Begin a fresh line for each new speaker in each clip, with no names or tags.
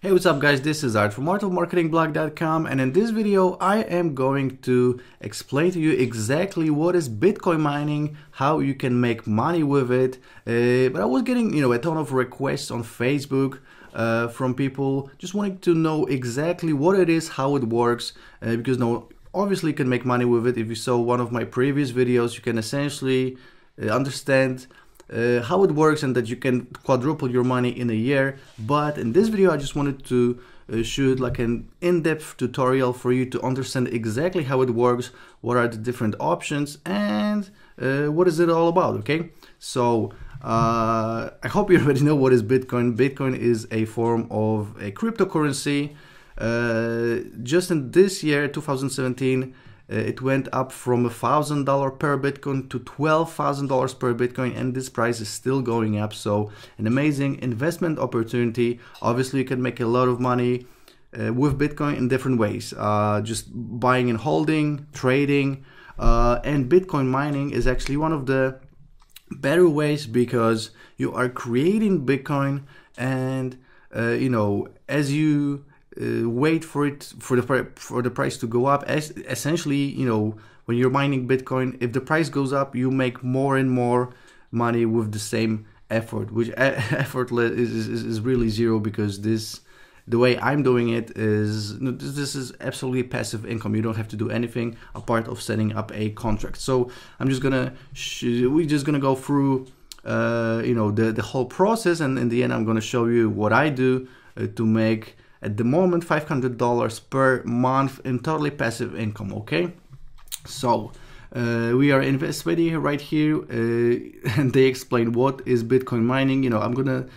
Hey, what's up guys, this is Art from artofmarketingblog.com, and in this video I am going to explain to you exactly what is Bitcoin mining, how you can make money with it. But I was getting a ton of requests on Facebook from people just wanting to know exactly what it is, how it works, because obviously you can make money with it. If you saw one of my previous videos, you can essentially understand how it works and that you can quadruple your money in a year. But in this video I just wanted to shoot like an in-depth tutorial for you to understand exactly how it works, what are the different options, and what is it all about. Okay, so I hope you already know what is Bitcoin. Bitcoin is a form of a cryptocurrency. Just in this year 2017, it went up from $1,000 per Bitcoin to $12,000 per Bitcoin, and this price is still going up. So an amazing investment opportunity. Obviously you can make a lot of money with Bitcoin in different ways, just buying and holding, trading, and Bitcoin mining is actually one of the better ways, because you are creating Bitcoin, and as you wait for the price to go up, essentially, when you're mining Bitcoin, if the price goes up, you make more and more money with the same effort, which effortless is really zero, because the way I'm doing it is, this is absolutely passive income. You don't have to do anything apart of setting up a contract. So we're just gonna go through the whole process, and in the end I'm gonna show you what I do to make, at the moment, $500 per month in totally passive income. Okay, so we are investigating right here, and they explain what is Bitcoin mining. I'm gonna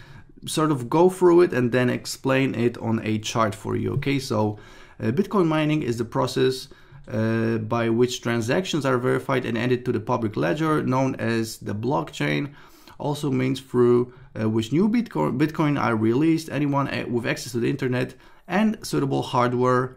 sort of go through it and then explain it on a chart for you. Okay, so Bitcoin mining is the process by which transactions are verified and added to the public ledger, known as the blockchain. Also means through which new Bitcoin are released. Anyone with access to the internet and suitable hardware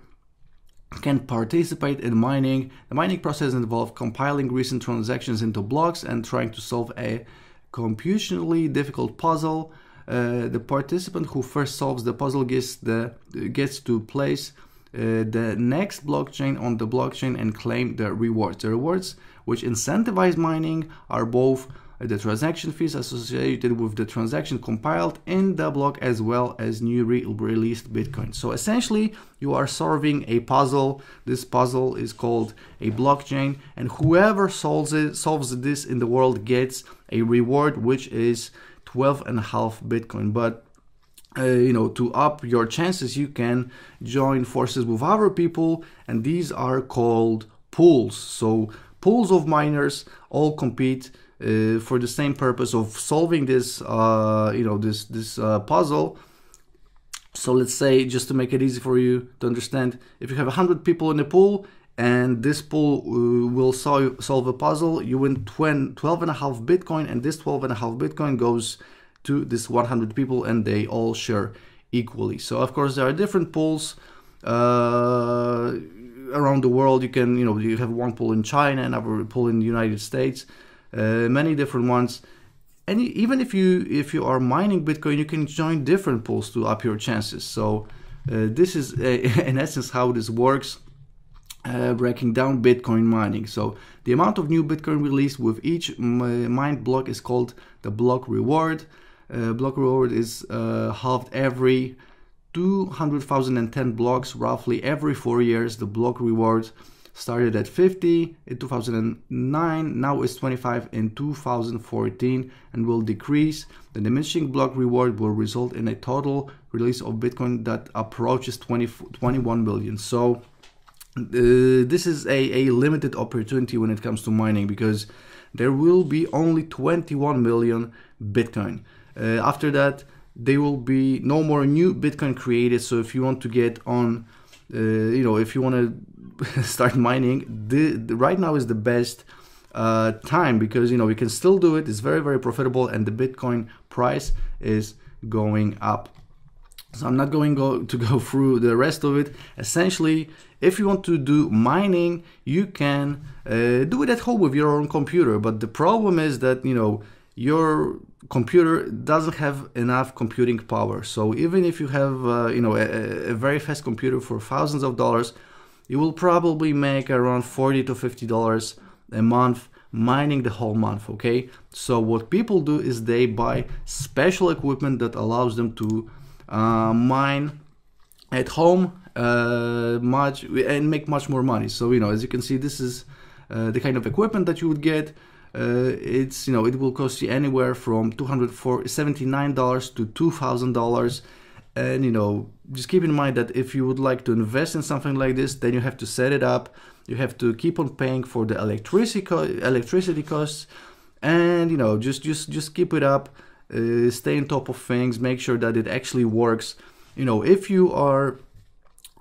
can participate in mining. The mining process involves compiling recent transactions into blocks and trying to solve a computationally difficult puzzle. The participant who first solves the puzzle gets to place the next blockchain on the blockchain and claim the rewards. The rewards which incentivize mining are both the transaction fees associated with the transaction compiled in the block, as well as new released Bitcoin. So essentially you are solving a puzzle. This puzzle is called a blockchain, and whoever solves this in the world gets a reward, which is 12.5 Bitcoin. But to up your chances, you can join forces with other people, and these are called pools. So pools of miners all compete for the same purpose of solving this puzzle. So let's say, just to make it easy for you to understand, if you have 100 people in a pool and this pool will solve a puzzle, you win 12.5 Bitcoin, and this 12.5 Bitcoin goes to this 100 people and they all share equally. So of course there are different pools around the world. You can you have one pool in China, another pool in the United States, many different ones. And even if you are mining Bitcoin, you can join different pools to up your chances. So this is in essence how this works, breaking down Bitcoin mining. So the amount of new Bitcoin released with each mined block is called the block reward. Block reward is halved every 200,010 blocks, roughly every 4 years. The block reward started at 50 in 2009, now is 25 in 2014, and will decrease. The diminishing block reward will result in a total release of Bitcoin that approaches 21 million. So this is a limited opportunity when it comes to mining, because there will be only 21 million Bitcoin. After that, there will be no more new Bitcoin created. So if you want to get on, if you want to start mining, right now is the best time, because we can still do it. It's very, very profitable, and the Bitcoin price is going up. So I'm not going to go through the rest of it. Essentially, if you want to do mining, you can do it at home with your own computer. But the problem is that your computer doesn't have enough computing power. So even if you have a very fast computer for thousands of dollars, you will probably make around $40 to $50 a month mining the whole month. Okay, so what people do is they buy special equipment that allows them to mine at home much and make much more money. So as you can see, this is the kind of equipment that you would get. It will cost you anywhere from $279 to $2,000. And just keep in mind that if you would like to invest in something like this, then you have to set it up. You have to keep on paying for the electricity costs, and just keep it up. Stay on top of things. Make sure that it actually works. If you are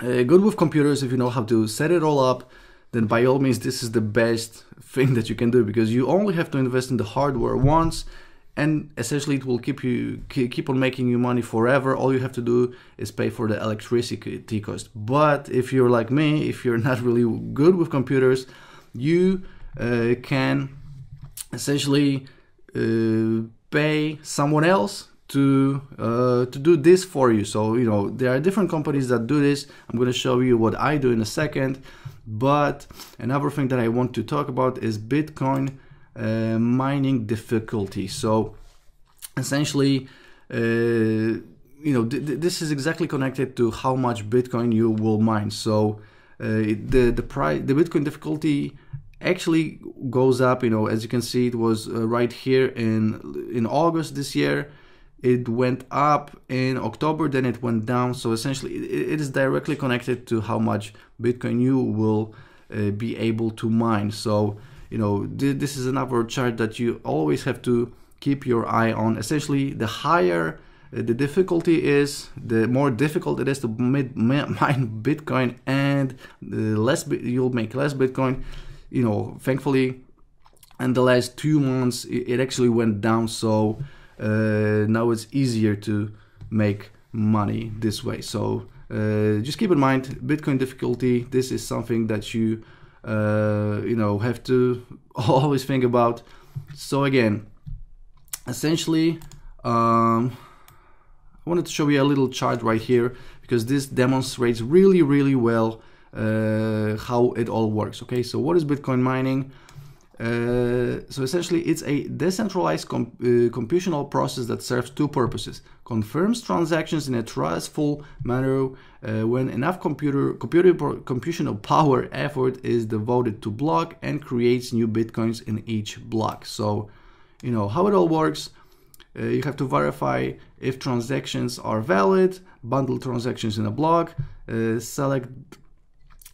good with computers, if you know how to set it all up, then by all means this is the best thing that you can do, because you only have to invest in the hardware once, and essentially it will keep on making you money forever. All you have to do is pay for the electricity cost. But if you're like me, if you're not really good with computers, you can essentially pay someone else to do this for you. So there are different companies that do this. I'm going to show you what I do in a second. But another thing that I want to talk about is Bitcoin mining difficulty. So essentially, this is exactly connected to how much Bitcoin you will mine. So the Bitcoin difficulty actually goes up. As you can see, it was right here in August this year. It went up in October, then it went down. So essentially, it is directly connected to how much Bitcoin you will be able to mine. So this is another chart that you always have to keep your eye on. Essentially, the higher the difficulty is, the more difficult it is to mine Bitcoin, and you'll make less Bitcoin. Thankfully, in the last 2 months, it actually went down. So now it's easier to make money this way. So just keep in mind, Bitcoin difficulty, this is something that you have to always think about. So again, essentially, I wanted to show you a little chart right here, because this demonstrates really, really well how it all works. Okay, so what is Bitcoin mining? So essentially, it's a decentralized computational process that serves two purposes: confirms transactions in a trustful manner when enough computational power effort is devoted to block, and creates new bitcoins in each block. So how it all works. You have to verify if transactions are valid, bundle transactions in a block, select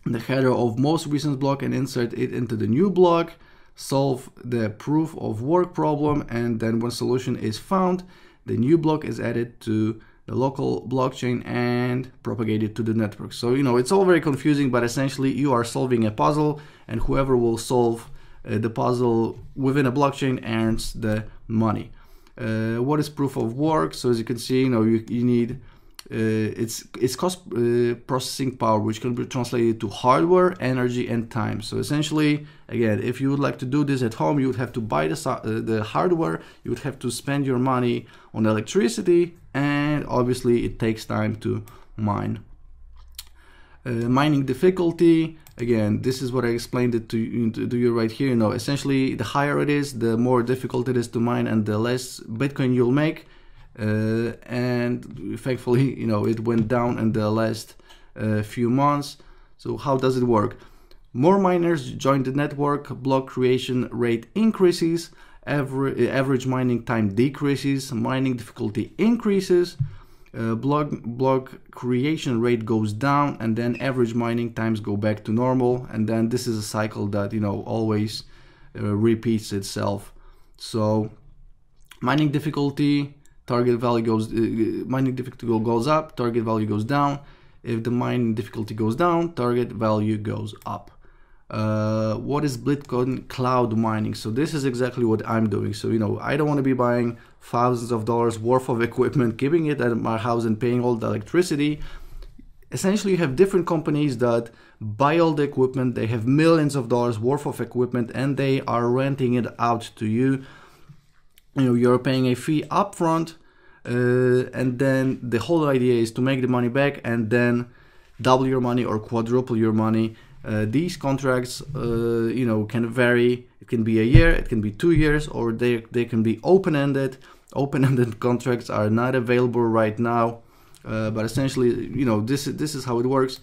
the header of most recent block and insert it into the new block, solve the proof of work problem, and then when solution is found, the new block is added to the local blockchain and propagated to the network. So it's all very confusing, but essentially you are solving a puzzle, and whoever will solve the puzzle within a blockchain earns the money. What is proof of work? So as you can see, you need it's cost processing power, which can be translated to hardware, energy, and time. So essentially, again, if you would like to do this at home, you would have to buy the hardware, you would have to spend your money on electricity, and obviously it takes time to mine. Mining difficulty, again, this is what I explained it to you right here. Essentially, the higher it is, the more difficult it is to mine, and the less Bitcoin you'll make. And thankfully, it went down in the last few months. So how does it work? More miners join the network, block creation rate increases, average mining time decreases, mining difficulty increases, block creation rate goes down, and then average mining times go back to normal. And then this is a cycle that always repeats itself. So mining difficulty, target value mining difficulty goes up, target value goes down. If the mining difficulty goes down, target value goes up. What is Bitcoin cloud mining? So this is exactly what I'm doing. So I don't want to be buying thousands of dollars worth of equipment, keeping it at my house and paying all the electricity. Essentially, you have different companies that buy all the equipment. They have millions of dollars worth of equipment, and they are renting it out to you. you're paying a fee upfront, and then the whole idea is to make the money back and then double your money or quadruple your money. These contracts, can vary. It can be a year, it can be 2 years, or they can be open-ended. Open-ended contracts are not available right now, but essentially, this is how it works.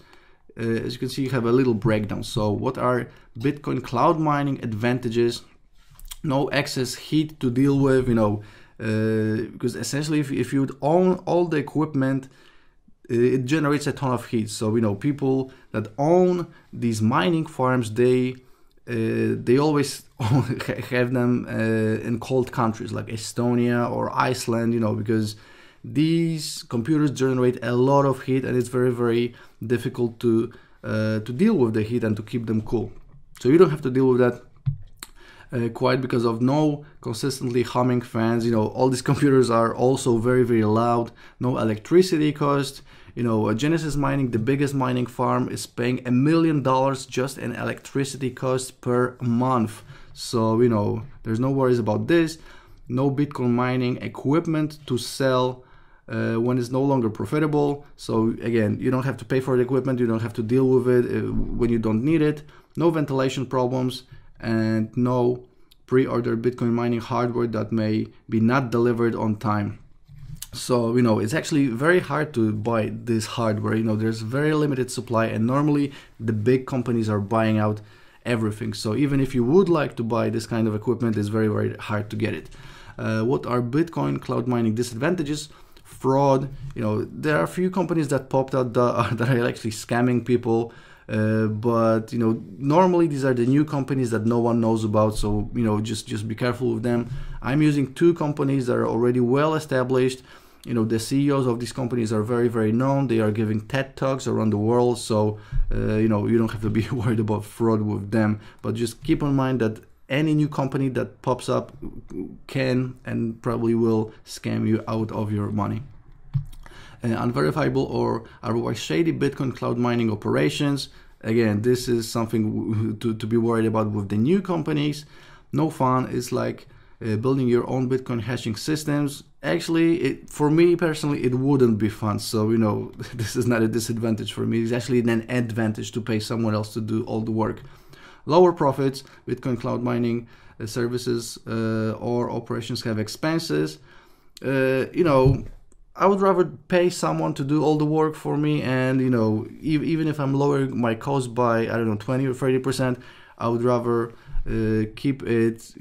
As you can see, you have a little breakdown. So what are Bitcoin cloud mining advantages? No excess heat to deal with, because essentially if you own all the equipment, it generates a ton of heat. So people that own these mining farms, they always have them in cold countries like Estonia or Iceland, because these computers generate a lot of heat, and it's very, very difficult to deal with the heat and to keep them cool. So you don't have to deal with that quite, because of no consistently humming fans. All these computers are also very, very loud. No electricity cost. Genesis Mining, the biggest mining farm, is paying $1 million just in electricity costs per month. So there's no worries about this. No Bitcoin mining equipment to sell when it's no longer profitable. So again, you don't have to pay for the equipment, you don't have to deal with it when you don't need it. No ventilation problems, and no pre-ordered Bitcoin mining hardware that may be not delivered on time. So it's actually very hard to buy this hardware. There's very limited supply, and normally the big companies are buying out everything. So even if you would like to buy this kind of equipment, it's very, very hard to get it. What are Bitcoin cloud mining disadvantages? Fraud. There are a few companies that popped out that are actually scamming people, but normally these are the new companies that no one knows about. So just be careful with them. I'm using 2 companies that are already well established. The CEOs of these companies are very, very known. They are giving TED Talks around the world, so you don't have to be worried about fraud with them. But just keep in mind that any new company that pops up can and probably will scam you out of your money. Unverifiable or otherwise shady Bitcoin cloud mining operations. Again, this is something to be worried about with the new companies. No fun. It's like building your own Bitcoin hashing systems. Actually, for me personally, it wouldn't be fun. So this is not a disadvantage for me. It's actually an advantage to pay someone else to do all the work. Lower profits. Bitcoin cloud mining services or operations have expenses. I would rather pay someone to do all the work for me, and even if I'm lowering my cost by 20 or 30%, I would rather keep it.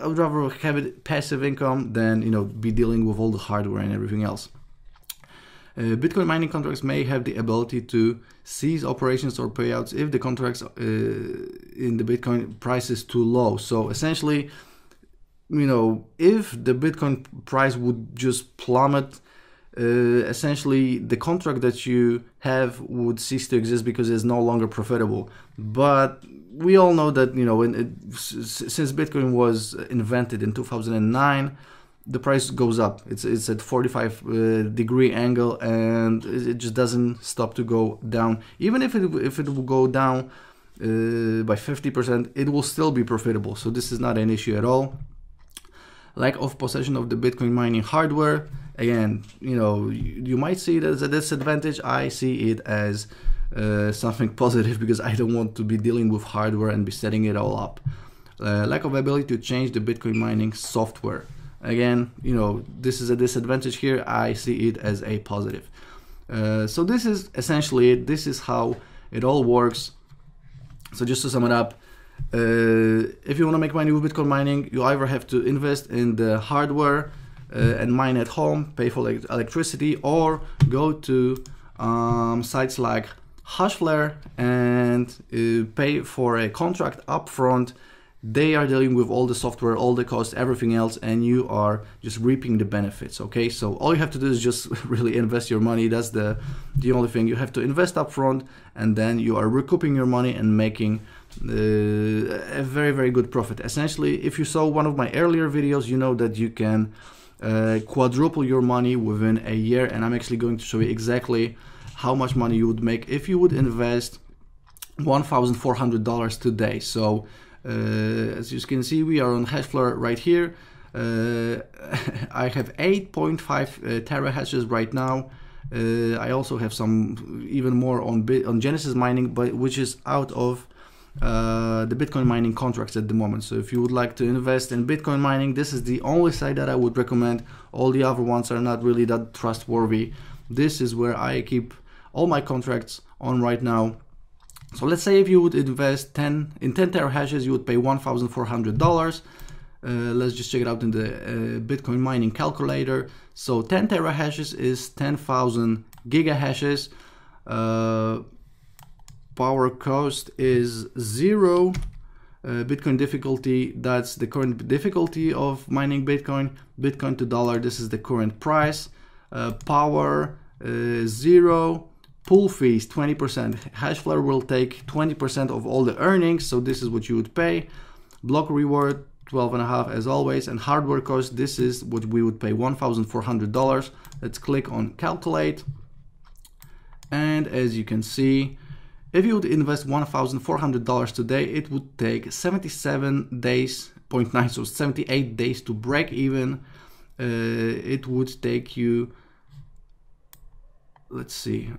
I would rather have it passive income than be dealing with all the hardware and everything else. Bitcoin mining contracts may have the ability to cease operations or payouts if the contracts in the Bitcoin price is too low. So essentially, if the Bitcoin price would just plummet, essentially the contract that you have would cease to exist because it's no longer profitable. But we all know that since Bitcoin was invented in 2009, the price goes up. It's at 45-degree angle, and it just doesn't stop to go down. Even if it will go down by 50%, it will still be profitable. So this is not an issue at all. Lack of possession of the Bitcoin mining hardware. Again, you might see it as a disadvantage. I see it as something positive, because I don't want to be dealing with hardware and be setting it all up. Lack of ability to change the Bitcoin mining software. Again, this is a disadvantage here. I see it as a positive. So this is essentially it. This is how it all works. So just to sum it up, if you want to make money with Bitcoin mining, you either have to invest in the hardware and mine at home, pay for electricity, or go to sites like Hashflare and pay for a contract upfront. They are dealing with all the software, all the costs, everything else, and you are just reaping the benefits. Okay, so all you have to do is just really invest your money. That's the only thing. You have to invest upfront, and then you are recouping your money and making a very, very good profit. Essentially, if you saw one of my earlier videos, you know that you can quadruple your money within a year, and I'm actually going to show you exactly how much money you would make if you would invest $1,400 today. So as you can see, we are on Hashflare right here. I have 8.5 terahashes right now. I also have some even more on Genesis mining, but which is out of the Bitcoin mining contracts at the moment. So if you would like to invest in Bitcoin mining, this is the only site that I would recommend. All the other ones are not really that trustworthy. This is where I keep all my contracts on right now. So let's say if you would invest 10 terahashes, you would pay $1,400. Let's just check it out in the Bitcoin mining calculator. So 10 terahashes is 10,000 gigahashes. Power cost is 0. Bitcoin difficulty, that's the current difficulty of mining Bitcoin. Bitcoin to dollar, this is the current price. Power 0. Pool fees 20%. Hashflare will take 20% of all the earnings, so this is what you would pay. Block reward 12.5 as always, and hardware cost, this is what we would pay, $1,400. Let's click on calculate, and as you can see, if you would invest $1,400 today, it would take 77 days, 0.9, so 78 days to break even. It would take you, let's see,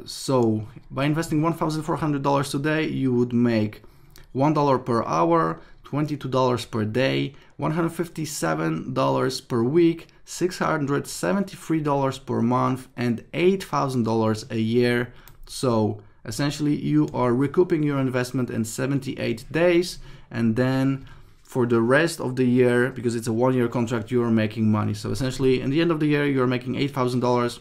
so by investing $1,400 today, you would make $1 per hour, $22 per day, $157 per week, $673 per month, and $8,000 a year. So essentially you are recouping your investment in 78 days, and then for the rest of the year, because it's a one-year contract, you are making money. So essentially in the end of the year, you're making $8,000.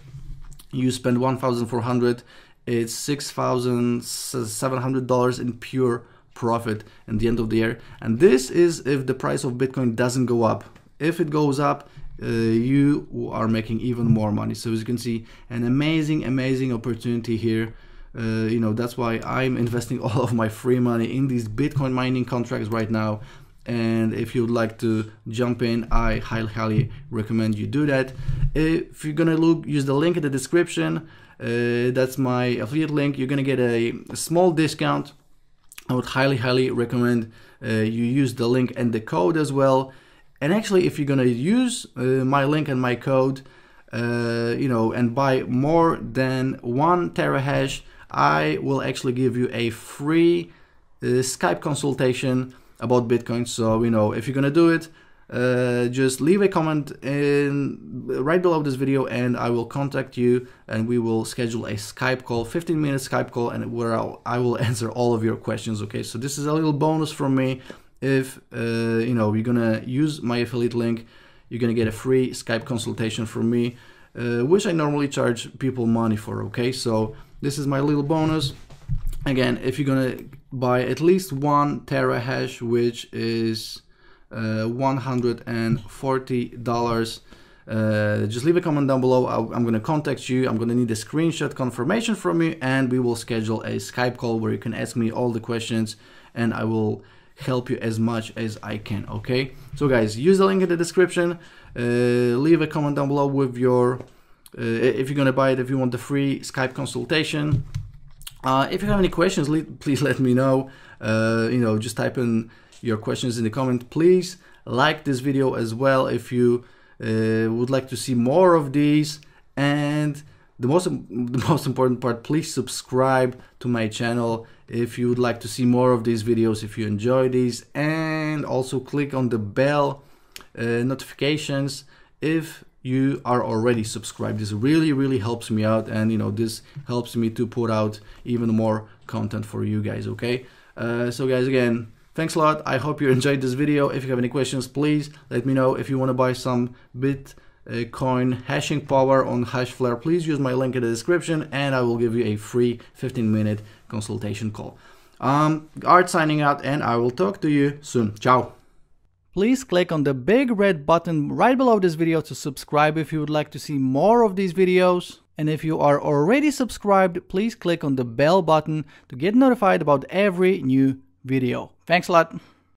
You spend $1,400, it's $6,700 in pure profit at the end of the year. And this is if the price of Bitcoin doesn't go up. If it goes up, you are making even more money. So as you can see, an amazing opportunity here. You know, that's why I'm investing all of my free money in these Bitcoin mining contracts right now. And if you'd like to jump in, I highly recommend you do that. If you're gonna use the link in the description, that's my affiliate link, you're gonna get a small discount. I would highly recommend you use the link and the code as well. And actually, if you're gonna use my link and my code, you know, and buy more than 1 terahash, I will actually give you a free Skype consultation about Bitcoin. So, you know, if you're gonna do it, just leave a comment right below this video, and I will contact you, and we will schedule a Skype call, 15-minute Skype call, and where I will answer all of your questions. Okay, so this is a little bonus from me. If you know, you're gonna use my affiliate link, you're gonna get a free Skype consultation from me, which I normally charge people money for. Okay, so this is my little bonus. Again, if you're gonna buy at least 1 terahash, which is $140, just leave a comment down below. I'm gonna contact you. I'm gonna need a screenshot confirmation from you, and we will schedule a Skype call where you can ask me all the questions, and I will help you as much as I can. Okay, so guys, use the link in the description. Leave a comment down below with your if you're gonna buy it, if you want the free Skype consultation. If you have any questions, please let me know. You know, just type in your questions in the comment. Please like this video as well if you would like to see more of these. And the most important part, please subscribe to my channel if you would like to see more of these videos, if you enjoy these, and also click on the bell notifications if you are already subscribed. This really helps me out, and you know, this helps me to put out even more content for you guys. Okay, so guys, again, thanks a lot. I hope you enjoyed this video. If you have any questions, please let me know. If you want to buy some Bitcoin hashing power on Hashflare, please use my link in the description, and I will give you a free 15-minute consultation call. Art signing out, and I will talk to you soon. Ciao. Please click on the big red button right below this video to subscribe if you would like to see more of these videos. And if you are already subscribed, please click on the bell button to get notified about every new video. Thanks a lot.